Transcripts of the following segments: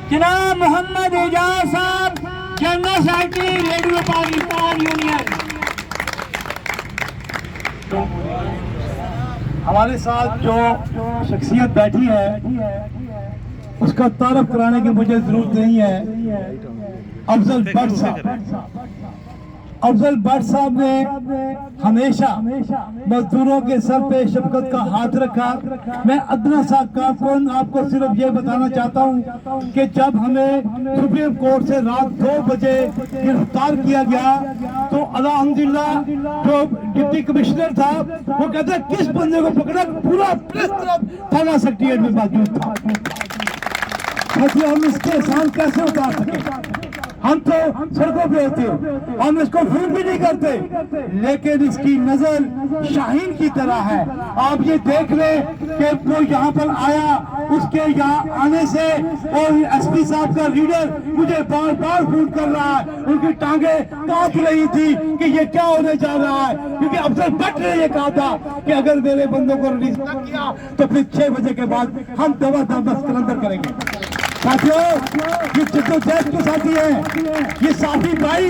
جناب محمد اعجاز صاحب general secretary radio Pakistan union. ہمارے ساتھ جو شخصیت بیٹھی ہے اس کا تعارف کرانے کی مجھے ضرورت نہیں ہے. افضل بٹ صاحب. افضل بٹ صاحب نے ہمیشہ مزدوروں کے سر پہ شفقت کا ہاتھ رکھا. میں ادنا سا کارکن آپ کو صرف یہ بتانا چاہتا ہوں کہ جب ہمیں سپریم کورٹ سے رات 2 بجے گرفتار کیا گیا تو الحمدللہ جو ڈپٹی کمشنر تھا وہ کہتا ہے کس بندے کو پکڑا, پورا پریس طرف تھانہ سیکریٹریٹ میں موجود تھا. ہم اس کے احسان کیسے اتار سکے؟ ہم تو سڑکوں پہ ہوتے ہیں, ہم اس کو فون بھی نہیں کرتے, لیکن اس کی نظر شاہین کی طرح ہے. آپ یہ دیکھ لیں کہ وہ یہاں پر آیا, اس کے یہاں آنے سے اور ایس پی صاحب کا لیڈر مجھے بار بار فون کر رہا ہے, ان کی ٹانگیں کانپ رہی تھی کہ یہ کیا ہونے جا رہا ہے, کیونکہ افضل بٹ نے یہ کہا تھا کہ اگر میرے بندوں کو ریلیز نہ کیا تو پھر 6 بجے کے بعد ہم دوا بس کلندر کریں گے. ساتھیوں, یہ جدوجہد کے ساتھی ہیں, یہ صافی بھائی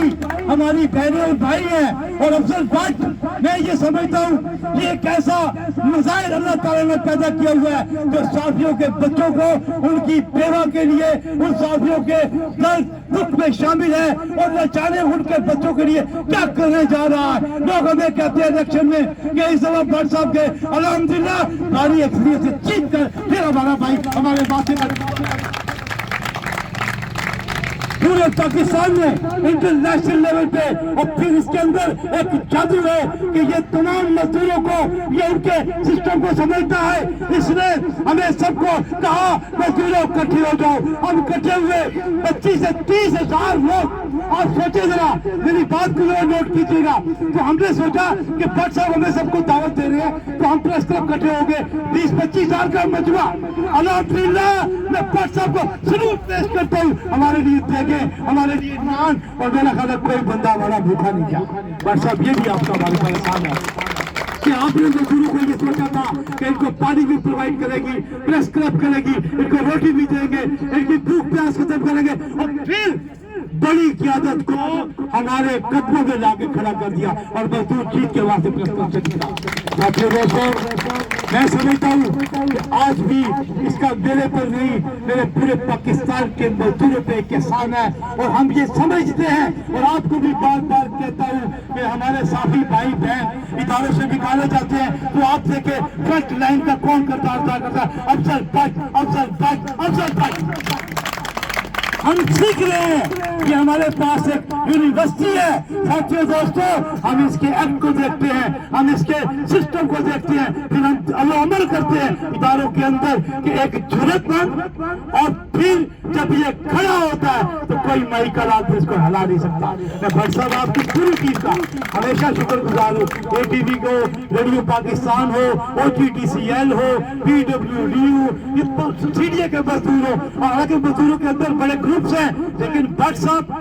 ہماری بہنیں اور بھائی ہیں. اور افضل بٹ میں یہ سمجھتا ہوں یہ ایک ایسا مظاہر اللہ تعالیٰ نے پیدا کیا ہوا ہے جو صافیوں کے بچوں کو, ان کی بیوہ کے لیے, ان صافیوں کے درد دکھ میں شامل ہے, اور نہ جانے ان کے بچوں کے لیے کیا کرنے جا رہا ہے. لوگ ہمیں کہتے ہیں الیکشن میں کہ اس دفعہ بٹ صاحب کے الحمدللہ بھاری اکثریت سے جیت کر پھر ہمارا بھائی ہمارے باتیں پورے پاکستان میں انٹرنیشنل لیول پہ, اور پھر اس کے اندر ایک جادو ہے کہ یہ تمام مزدوروں کو, یہ ان کے سسٹم کو سمجھتا ہے. اس نے ہمیں سب کو کہا مزدوروں اکٹھے ہو جاؤ. ہم اکٹھے ہوئے 25 سے 30 ہزار لوگ. آپ سوچے ذرا, میری بات کو نوٹ کیجیے گا. تو ہم نے سوچا کہ بٹ صاحب ہمیں سب کو دعوت دے رہے ہیں تو ہم پریس کلب اکٹھے ہو گئے. 20-25 ہزار کا مجموعہ. الحمدللہ میں بٹ صاحب کو سلوٹ پیش کرتا ہوں. ہمارے لیے دیکھیں, ہمارے لیے ایمان, اور میرا خیال ہے کوئی بندہ ہمارا بھوکا نہیں کیا. بٹ صاحب یہ بھی آپ کا ہمارے پاس احسان ہے کہ آپ نے مزدوروں کو یہ سوچا تھا کہ ان کو پانی بھی پرووائڈ کرے گی, پریس کلب کرے گی, ان کو روٹی بھی دیں گے, ان کی بھوک پیاس ختم کریں گے, اور پھر بڑی قیادت کو ہمارے قدموں میں لا کے کھڑا کر دیا اور مزدور جیت کے واسطے پریس کلب سے جیتا. ساتھیوں دوستوں, میں سمجھتا ہوں کہ آج بھی اس کا میرے پر نہیں, میرے پورے پاکستان کے مزدوروں پہ ایک احسان ہے, اور ہم یہ سمجھتے ہیں. اور آپ کو بھی بار بار کہتا ہوں کہ ہمارے صافی بھائی بہن اداروں سے نکالے جاتے ہیں تو آپ دیکھیں فرنٹ لائن کا کون کردار ادا کرتا ہے. افضل بٹ, افضل بٹ, افضل بٹ. ہم سیکھ رہے ہیں کہ ہمارے پاس ایک یونیورسٹی ہے. ساتھیوں دوستوں, ہم اس کے ایکٹ کو دیکھتے ہیں, ہم اس کے سسٹم کو دیکھتے ہیں, پھر ہم عمل کرتے ہیں اداروں کے اندر کہ ایک جرأت مند, اور پھر جب یہ کھڑا ہوتا ہے تو کوئی مائی کا رات بھی اس کو ہلا نہیں سکتا. میں بٹ صاحب آپ کی پوری ٹیم کا ہمیشہ شکر گزار ہوں. اے ٹی وی کو, ریڈیو پاکستان ہو, O T T C L ہو, پی ڈبلیو ڈی یو, یہ سی ڈی اے کے مزدور ہو, اور حالانکہ مزدوروں کے اندر بڑے گروپس ہیں, لیکن بٹ صاحب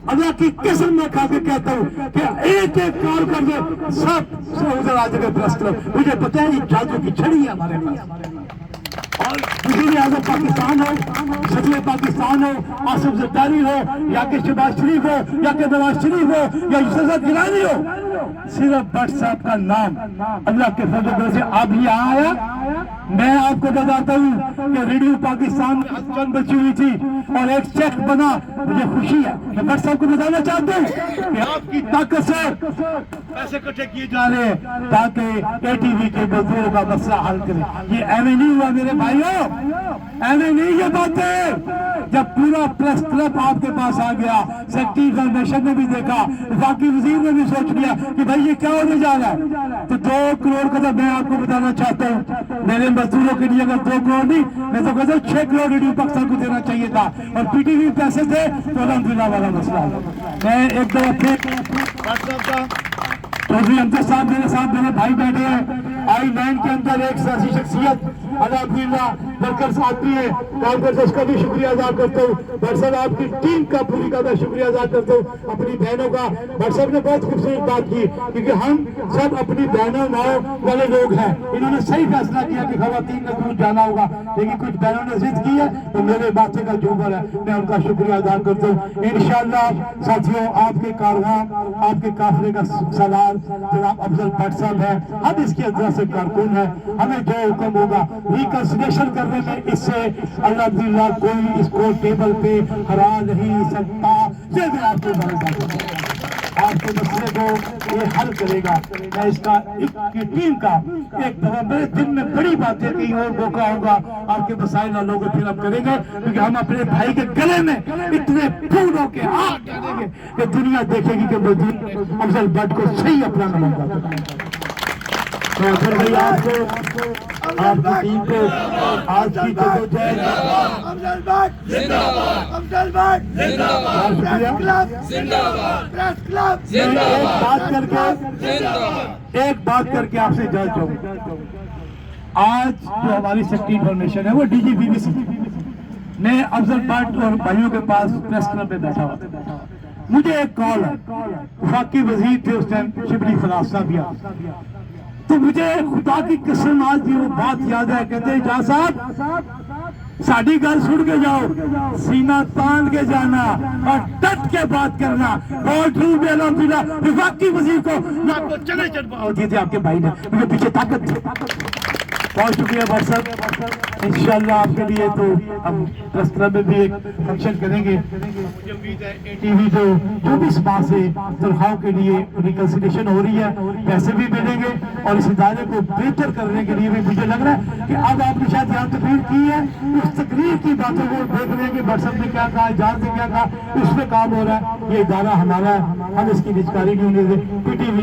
اللہ کی قسم میں کھا کے کہتا ہوں کہ ایک ایک کال کر دے سب سے ادھر آ جائے پریس کلب. مجھے پتہ ہے یہ جادو کی چھڑی ہے ہمارے پاس. اور وزیر اعظم پاکستان ہو, صدر پاکستان ہو, آصف زرداری ہو, یا کہ شہباز شریف ہو, یا کہ نواز شریف ہو, یا یوسف گیلانی ہو, صرف بٹ صاحب کا نام اللہ کے فضل و کرم سے اب یہاں آیا. میں آپ کو بتاتا ہوں کہ ریڈیو پاکستان میں جنگ بچی ہوئی تھی اور ایک چیک بنا. مجھے خوشی ہے. میں بٹ صاحب کو بتانا چاہتا ہوں کہ آپ کی طاقت سے پیسے اکٹھے کیے جا رہے ہیں تاکہ اے ٹی وی کے مزدوروں کا مسئلہ حل کرے. یہ ایویں نہیں ہوا میرے بھائیوں, ایویں نہیں یہ باتیں. جب پورا پریس کلب آپ کے پاس آ گیا, سیکرٹری انفارمیشن نے بھی دیکھا, وفاقی وزیر نے بھی سوچ لیا کہ بھائی یہ کیا ہونے جا رہا ہے, تو 2 کروڑ کا. تو میں آپ کو بتانا چاہتا ہوں میرے مزدوروں کے لیے اگر 2 کروڑ نہیں, میں تو کہتا ہوں 6 کروڑ ریڈیو پاکستان کو دینا چاہیے تھا, اور پی ٹی وی پیسے تھے تو الحمدللہ والا مسئلہ ہے. میں ایک دفعہ پھر چودھری امجد صاحب میرے ساتھ میرے بھائی بیٹھے ہیں. آئی لینڈ کے اندر ایک سیاسی شخصیت الحمدللہ वर्कर्स आती है काम करते हैं, उसका भी शुक्रिया अदा करता हूँ। भट्ट साहब आपकी टीम का पूरी का मैं शुक्रिया अदा करता हूँ, अपनी बहनों का। भट्ट साहब ने बहुत खूबसूरत बात की, क्योंकि हम सब अपनी बहनों माओ वाले लोग हैं। इन्होंने सही फैसला किया कि खवातीन ने दूर जाना होगा, लेकिन कुछ बहनों ने जिद की है, तो मेरे बातें का जोबर है, मैं उनका शुक्रिया अदा करता हूँ। इंशाअल्लाह साथियों, आपके कारवां, आपके काफिले का सलार जनाब अफजल भट्ट साहब है, हम इसके अंदर से कारकुन है, हमें जो हुक्म होगा रिकंसिलिएशन करने में इससे अल्हम्दुलिल्लाह कोई इसको टेबल पे हरा नहीं सकता। ये मैं आपको बताऊंगा, आपके मसले को ये हल करेगा। मैं इसका टीम का एक दफा मेरे दिन में बड़ी बातें कहीं और मौका होगा आपके मसाइल वालों को फिर हम करेंगे, क्योंकि हम अपने भाई के गले में इतने फूलों के हाथ डालेंगे कि दुनिया देखेगी कि मजदूर अफजल भट्ट को सही अपना मानता। तो फिर भाई आपको आपकी टीम को आज की जद्दोजहद अफजल भट्ट जिंदाबाद, अफजल भट्ट जिंदाबाद, प्रेस क्लब जिंदाबाद, प्रेस क्लब जिंदाबाद। एक बात करके आपसे इजाजत चाहूंगा। आज जो हमारी सेक्रेटरी इन्फॉर्मेशन है वो DGBBC, मैं अफजल भट्ट और भाइयों के पास प्रेस क्लब में बैठा हुआ था, मुझे एक कॉल है, वफाकी वजीर थे उस टाइम शिबली फराज साहब, तो मुझे खुदा की कसम आज भी वो बात याद है। कहते जा साहब साड़ी गल सुन के जाओ, सीना तान के जाना और डट के बात करना। बहुत विफाकी वजीर को ना चले चढ़ दिए थे आपके भाई ने, मुझे पीछे ताकत थी। बहुत शुक्रिया भट्ट साहब, इंशाअल्लाह आपके लिए तो हम प्रेस क्लब में भी एक फंक्शन करेंगे। मुझे उम्मीद है ATV जो 24 माह से तनख्वाहों के लिए रिकंसिलिएशन हो रही है, पैसे भी मिलेंगे और इस इदारे को बेहतर करने के लिए भी मुझे लग रहा है कि अब आपने शायद यहाँ तकरीर की है, उस तकरीर की बातों को देख रहे हैं कि भट्ट साहब ने क्या कहा, जान ने क्या कहा, उसमें काम हो रहा है। ये इदारा हमारा है, हम इसकी निजकारी नहीं होने दें। PTV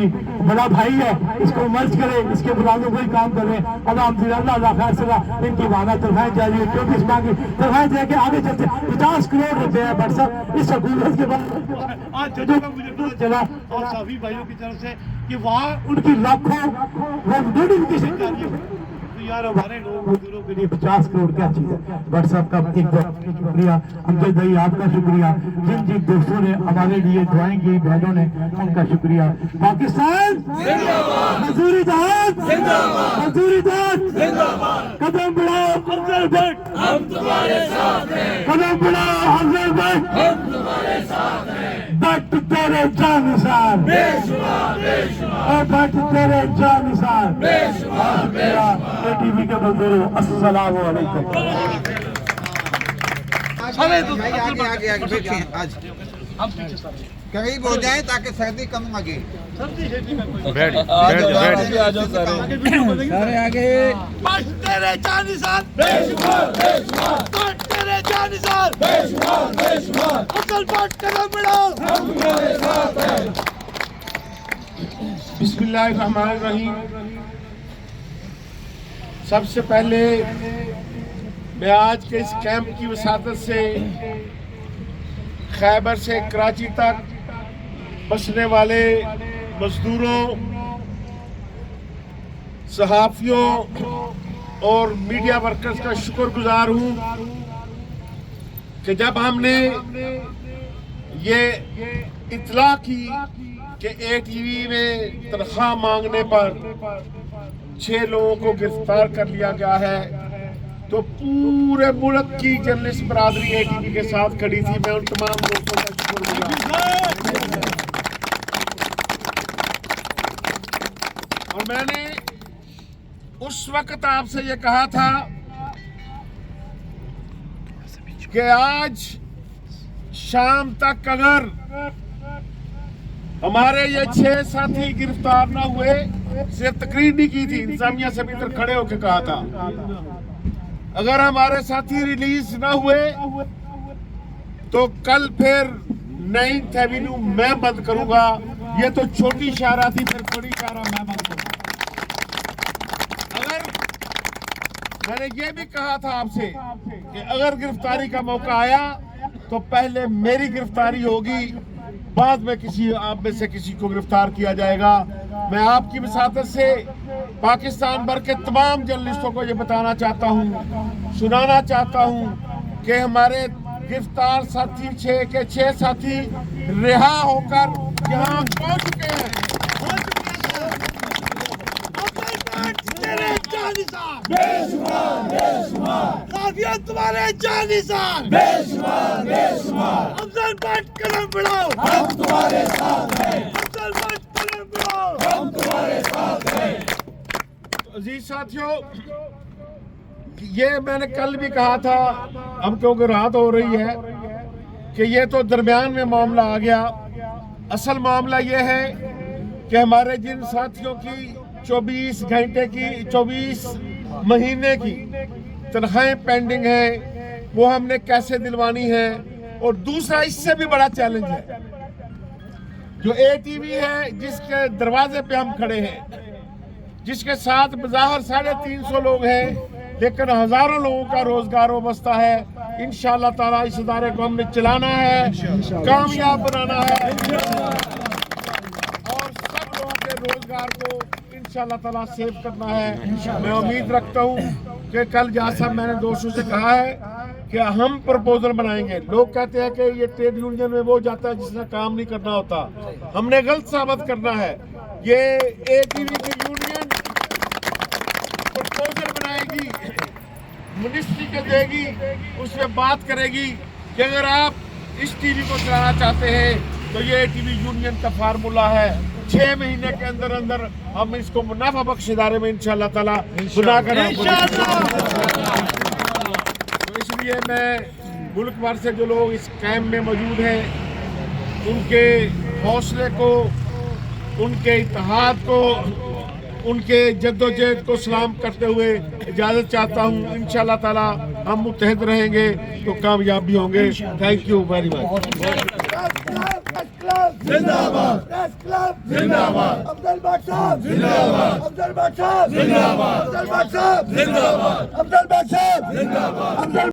बड़ा भाई है, इसको मर्ज करे, इसके मुलाजों को ही काम कर रहे हैं। अल्लाह खैर से इनकी वादा तनख्वाहें जारी है, 24 माह की तनख्वाहें दे के आगे चलते 50 करोड़ रुपए है भट्ट साहब इस हुकूमत के बाद। आज जजों का मुझे पता चला और साफी भाइयों की तरफ से कि वहाँ उनकी लाखों नोटिफिकेशन जारी है, तो यार हमारे लोग मजदूरों के लिए 50 करोड़ क्या चीज है। भट्ट साहब का एक बार शुक्रिया, अमजद भाई आपका शुक्रिया, जिन जिन दोस्तों ने हमारे लिए दुआएं की, बहनों ने, उनका शुक्रिया। पाकिस्तान जिंदाबाद, मजदूरी जहाद जिंदाबाद, मजदूरी जहाद जिंदाबाद। कदम बढ़ाओ अफजल भट्ट, हम तुम्हारे साथ हैं। कदम बढ़ाओ अफजल भट्ट, हम तुम्हारे साथ हैं। भट्ट तेरे जानिसार बेशुमार, बेशुमार, भट्ट तेरे जानिसार बेशुमार। ATV के मजदूरों अस्सलाम वालेकुम। भाई आगे आगे आगे बैठिए, आज करीब हो जाए ताकि सर्दी कम लगे। बैठ सारे आगे। भट्ट तेरे जानिसार बेशुमार, बेशुमार, भट्ट तेरे जानिसार बेशुमार, बेशुमार, अफजल भट्ट कदम बढ़ाओ, हम तुम्हारे साथ हैं। बिस्मिल्लाहिर्रहमानिर्रहीम। सबसे पहले मैं आज के इस कैंप की वसादत से खैबर से कराची तक बसने वाले मजदूरों, सहाफ़ियों और मीडिया वर्कर्स का शुक्रगुजार हूँ कि जब हमने ये इत्तला की कि ATV में तनख्वाह मांगने पर 6 लोगों को गिरफ्तार कर लिया गया है, तो पूरे मुल्क की जर्नलिस्ट बरादरी ATV के साथ खड़ी थी। मैं उन तमाम दोस्तों का शुक्रगुजार। और मैंने उस वक्त आपसे ये कहा था कि आज शाम तक अगर हमारे ये 6 साथी गिरफ्तार ना हुए, सिर्फ तकरीर नहीं की थी, इंतजामिया से भी इधर खड़े होकर कहा था, अगर हमारे साथी रिलीज ना हुए तो कल फिर 9th एवेन्यू मैं बंद करूंगा। ये तो छोटी शाहरा थी, फिर बड़ी शाहरा मैं बंद करूंगा। अगर मैंने ये भी कहा था आपसे कि अगर गिरफ्तारी का मौका आया तो पहले मेरी गिरफ्तारी होगी, बाद में किसी आप में से किसी को गिरफ्तार किया जाएगा। मैं आपकी वसादत से पाकिस्तान भर के तमाम जर्नलिस्टों को ये बताना चाहता हूँ सुनाना चाहता हूं कि हमारे गिरफ्तार साथी 6 के 6 साथी रिहा होकर यहाँ पहुंच चुके हैं। तेरे जानिसार बेशुमार बेशुमार, राफिया तुम्हारे जानिसार बेशुमार बेशुमार, अफजल भट्ट कदम बढ़ाओ हम तुम्हारे साथ हैं, अफजल भट्ट कदम बढ़ाओ हम तुम्हारे साथ हैं। अजीज साथियों, ये मैंने कल भी कहा था, अब क्योंकि रात हो रही है कि ये तो दरमियान में मामला आ गया। असल मामला ये है कि हमारे जिन साथियों की 24 घंटे की 24 महीने की तनख्वाहें पेंडिंग है, वो हमने कैसे दिलवानी है। और दूसरा इससे भी बड़ा चैलेंज है, जो ATV है जिसके दरवाजे पे हम खड़े हैं, जिसके साथ बज़ाहिर 350 लोग हैं, लेकिन हजारों लोगों का रोजगार वाबस्ता है। इंशाअल्लाह ताला इस इदारे को हमने चलाना है, कामयाब बनाना है और सब लोगों के रोजगार को इंशाअल्लाह ताला सेव करना है। मैं उम्मीद रखता हूँ कि कल जैसा मैंने दोस्तों से कहा है कि हम प्रपोजल बनाएंगे। लोग कहते हैं कि ये ट्रेड यूनियन में वो जाता है जिसने काम नहीं करना होता, हमने गलत साबित करना है। ये ATV की यूनियन प्रपोजल बनाएगी, मिनिस्ट्री को देगी, उसमें बात करेगी कि अगर आप इस टीवी को चलाना चाहते हैं तो ये ATV यूनियन का फार्मूला है। 6 महीने के अंदर अंदर हम इसको मुनाफा बख्श इदारे में इंशाअल्लाह ताला बना कर, तो इसलिए मैं मुल्क भर से जो लोग इस कैंप में मौजूद हैं उनके हौसले को, उनके इत्तेहाद को, उनके जद्दोजहद को सलाम करते हुए इजाज़त चाहता हूँ। इंशाअल्लाह ताला हम मुत्तहिद रहेंगे तो कामयाब भी होंगे। Thank you very much. जिंदाबाद प्रेस क्लब जिंदाबाद, अफजल भट्ट साहब जिंदाबाद, अफजल भट्ट साहब जिंदाबाद, अफजल भट्ट साहब जिंदाबाद, अफजल भट्ट साहब जिंदाबाद।